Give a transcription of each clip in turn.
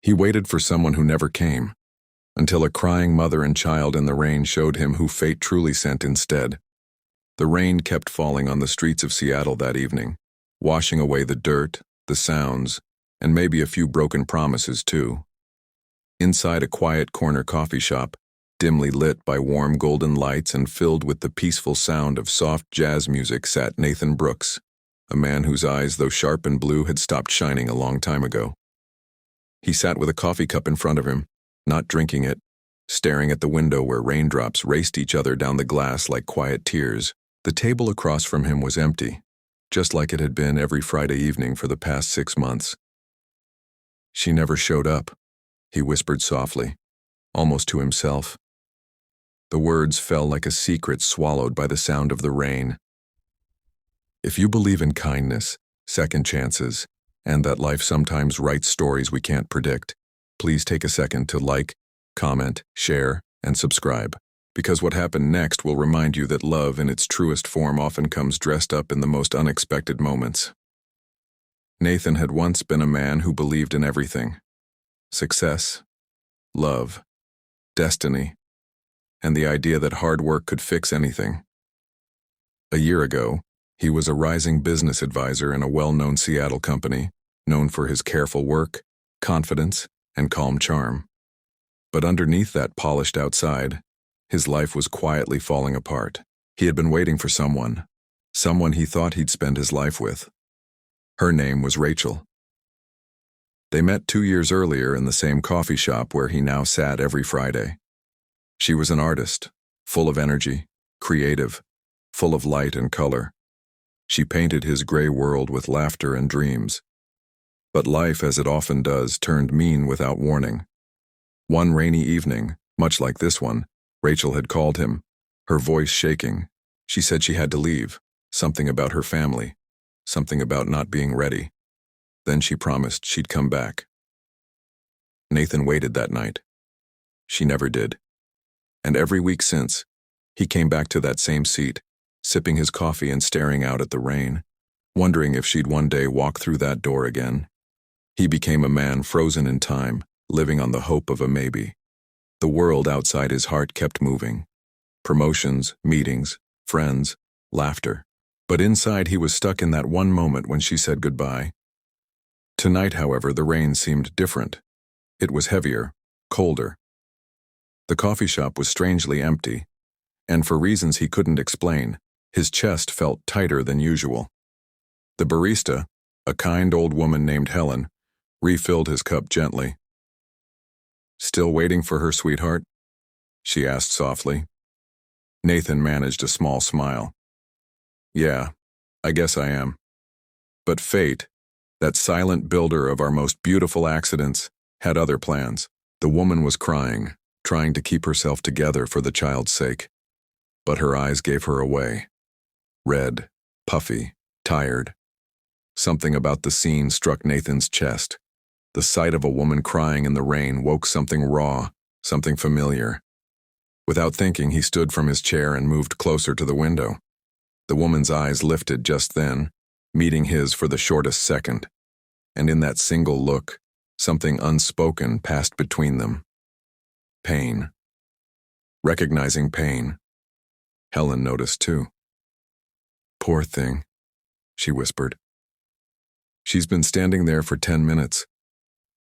He waited for someone who never came, until a crying mother and child in the rain showed him who fate truly sent instead. The rain kept falling on the streets of Seattle that evening, washing away the dirt, the sounds, and maybe a few broken promises too. Inside a quiet corner coffee shop, dimly lit by warm golden lights and filled with the peaceful sound of soft jazz music, sat Nathan Brooks, a man whose eyes, though sharp and blue, had stopped shining a long time ago. He sat with a coffee cup in front of him, not drinking it, staring at the window where raindrops raced each other down the glass like quiet tears. The table across from him was empty, just like it had been every Friday evening for the past 6 months. "She never showed up," he whispered softly, almost to himself. The words fell like a secret swallowed by the sound of the rain. If you believe in kindness, second chances, and that life sometimes writes stories we can't predict, please take a second to like, comment, share, and subscribe, because what happened next will remind you that love in its truest form often comes dressed up in the most unexpected moments. Nathan had once been a man who believed in everything: success, love, destiny, and the idea that hard work could fix anything. A year ago, he was a rising business advisor in a well-known Seattle company, known for his careful work, confidence, and calm charm. But underneath that polished outside, his life was quietly falling apart. He had been waiting for someone he thought he'd spend his life with. Her name was Rachel. They met 2 years earlier in the same coffee shop where he now sat every Friday. She was an artist, full of energy, creative, full of light and color. She painted his gray world with laughter and dreams. But life, as it often does, turned mean without warning. One rainy evening, much like this one, Rachel had called him, her voice shaking. She said she had to leave, something about her family, something about not being ready. Then she promised she'd come back. Nathan waited that night. She never did. And every week since, he came back to that same seat, sipping his coffee and staring out at the rain, wondering if she'd one day walk through that door again. He became a man frozen in time, living on the hope of a maybe. The world outside his heart kept moving. Promotions, meetings, friends, laughter. But inside he was stuck in that one moment when she said goodbye. Tonight, however, the rain seemed different. It was heavier, colder. The coffee shop was strangely empty, and for reasons he couldn't explain, his chest felt tighter than usual. The barista, a kind old woman named Helen, refilled his cup gently. "Still waiting for her, sweetheart?" she asked softly. Nathan managed a small smile. "Yeah, I guess I am. But fate, that silent builder of our most beautiful accidents, had other plans." The woman was crying, trying to keep herself together for the child's sake. But her eyes gave her away. Red, puffy, tired. Something about the scene struck Nathan's chest. The sight of a woman crying in the rain woke something raw, something familiar. Without thinking, he stood from his chair and moved closer to the window. The woman's eyes lifted just then, meeting his for the shortest second. And in that single look, something unspoken passed between them. Pain. Recognizing pain, Helen noticed too. "Poor thing," she whispered. "She's been standing there for 10 minutes,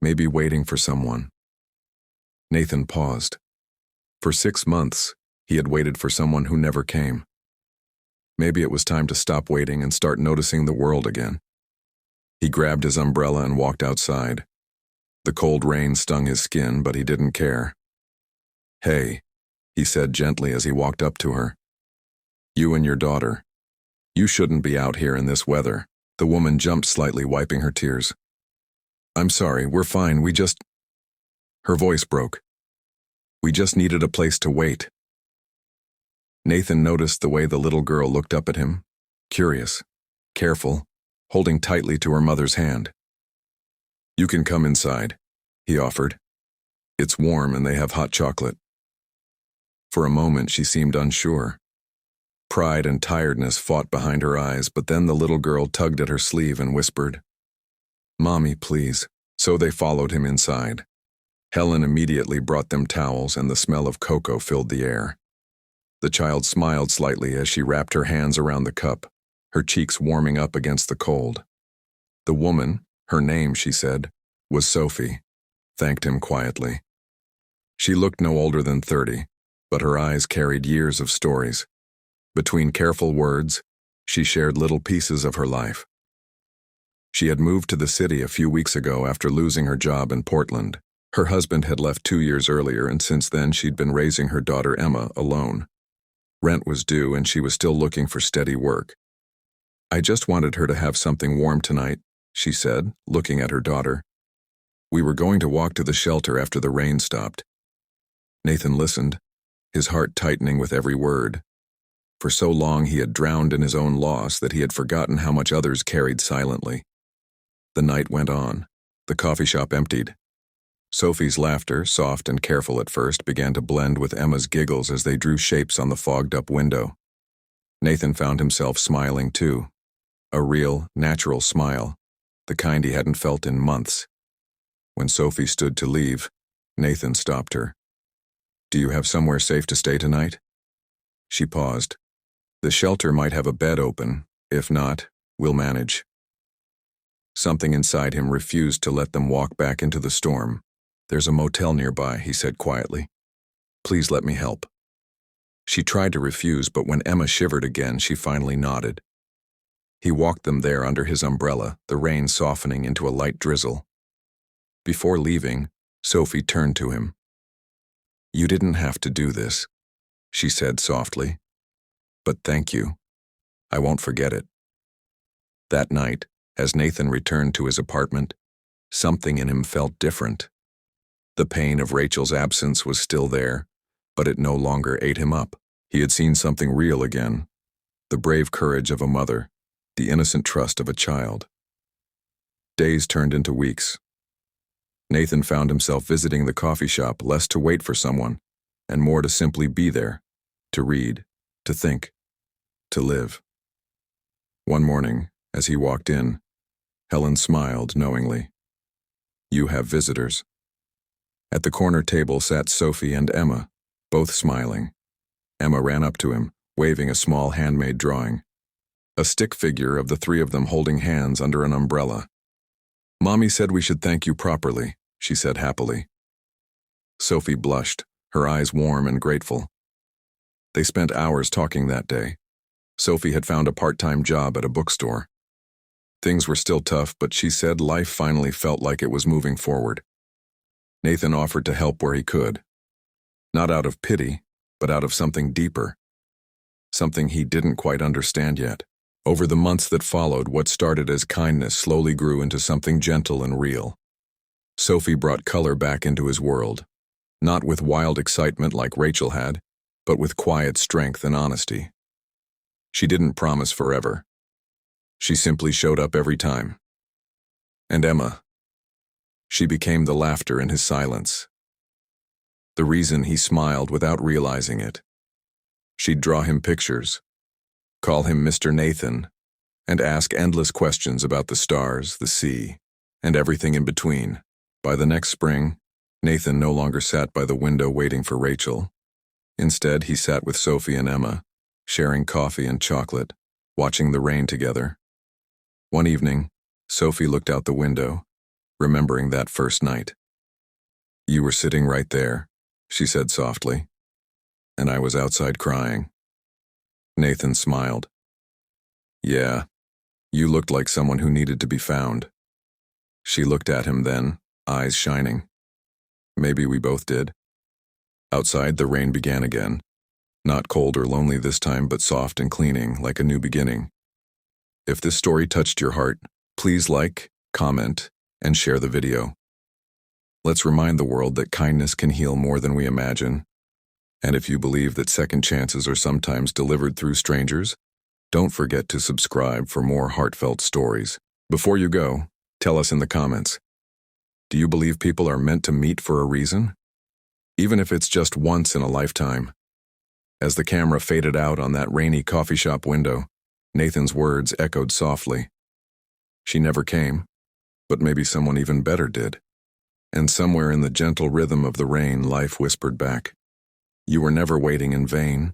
maybe waiting for someone." Nathan paused. For 6 months, he had waited for someone who never came. Maybe it was time to stop waiting and start noticing the world again. He grabbed his umbrella and walked outside. The cold rain stung his skin, but he didn't care. "Hey," he said gently as he walked up to her. "You and your daughter. You shouldn't be out here in this weather." The woman jumped slightly, wiping her tears. "I'm sorry, we're fine, we just..." Her voice broke. "We just needed a place to wait." Nathan noticed the way the little girl looked up at him, curious, careful, holding tightly to her mother's hand. "You can come inside," he offered. "It's warm and they have hot chocolate." For a moment she seemed unsure. Pride and tiredness fought behind her eyes, but then the little girl tugged at her sleeve and whispered, "Mommy, please, So they followed him inside. Helen immediately brought them towels and the smell of cocoa filled the air. The child smiled slightly as she wrapped her hands around the cup, her cheeks warming up against the cold. The woman, her name, she said, was Sophie, thanked him quietly. She looked no older than 30, but her eyes carried years of stories. Between careful words, she shared little pieces of her life. She had moved to the city a few weeks ago after losing her job in Portland. Her husband had left 2 years earlier, and since then she'd been raising her daughter Emma alone. Rent was due and she was still looking for steady work. "I just wanted her to have something warm tonight," she said, looking at her daughter. "We were going to walk to the shelter after the rain stopped." Nathan listened, his heart tightening with every word. For so long he had drowned in his own loss that he had forgotten how much others carried silently. The night went on. The coffee shop emptied. Sophie's laughter, soft and careful at first, began to blend with Emma's giggles as they drew shapes on the fogged-up window. Nathan found himself smiling too. A real, natural smile, the kind he hadn't felt in months. When Sophie stood to leave, Nathan stopped her. "Do you have somewhere safe to stay tonight?" She paused. "The shelter might have a bed open. If not, we'll manage." Something inside him refused to let them walk back into the storm. "There's a motel nearby," he said quietly. "Please let me help." She tried to refuse, but when Emma shivered again, she finally nodded. He walked them there under his umbrella, the rain softening into a light drizzle. Before leaving, Sophie turned to him. "You didn't have to do this," she said softly. "But thank you. I won't forget it." That night, as Nathan returned to his apartment, something in him felt different. The pain of Rachel's absence was still there, but it no longer ate him up. He had seen something real again. The brave courage of a mother, the innocent trust of a child. Days turned into weeks. Nathan found himself visiting the coffee shop, less to wait for someone, and more to simply be there, to read, to think, to live. One morning, as he walked in, Helen smiled knowingly. "You have visitors." At the corner table sat Sophie and Emma, both smiling. Emma ran up to him, waving a small handmade drawing. A stick figure of the three of them holding hands under an umbrella. "Mommy said we should thank you properly," she said happily. Sophie blushed, her eyes warm and grateful. They spent hours talking that day. Sophie had found a part-time job at a bookstore. Things were still tough, but she said life finally felt like it was moving forward. Nathan offered to help where he could. Not out of pity, but out of something deeper. Something he didn't quite understand yet. Over the months that followed, what started as kindness slowly grew into something gentle and real. Sophie brought color back into his world, not with wild excitement like Rachel had, but with quiet strength and honesty. She didn't promise forever. She simply showed up every time. And Emma. She became the laughter in his silence. The reason he smiled without realizing it. She'd draw him pictures, call him Mr. Nathan, and ask endless questions about the stars, the sea, and everything in between. By the next spring, Nathan no longer sat by the window waiting for Rachel. Instead, he sat with Sophie and Emma, sharing coffee and chocolate, watching the rain together. One evening, Sophie looked out the window, remembering that first night. "You were sitting right there," she said softly, "and I was outside crying." Nathan smiled. "Yeah, you looked like someone who needed to be found." She looked at him then, eyes shining. Maybe we both did. Outside, the rain began again. Not cold or lonely this time, but soft and cleaning, like a new beginning. If this story touched your heart, please like, comment, and share the video. Let's remind the world that kindness can heal more than we imagine. And if you believe that second chances are sometimes delivered through strangers, don't forget to subscribe for more heartfelt stories. Before you go, tell us in the comments, do you believe people are meant to meet for a reason? Even if it's just once in a lifetime. As the camera faded out on that rainy coffee shop window, Nathan's words echoed softly. She never came. but maybe someone even better did. And somewhere in the gentle rhythm of the rain, life whispered back, "You were never waiting in vain.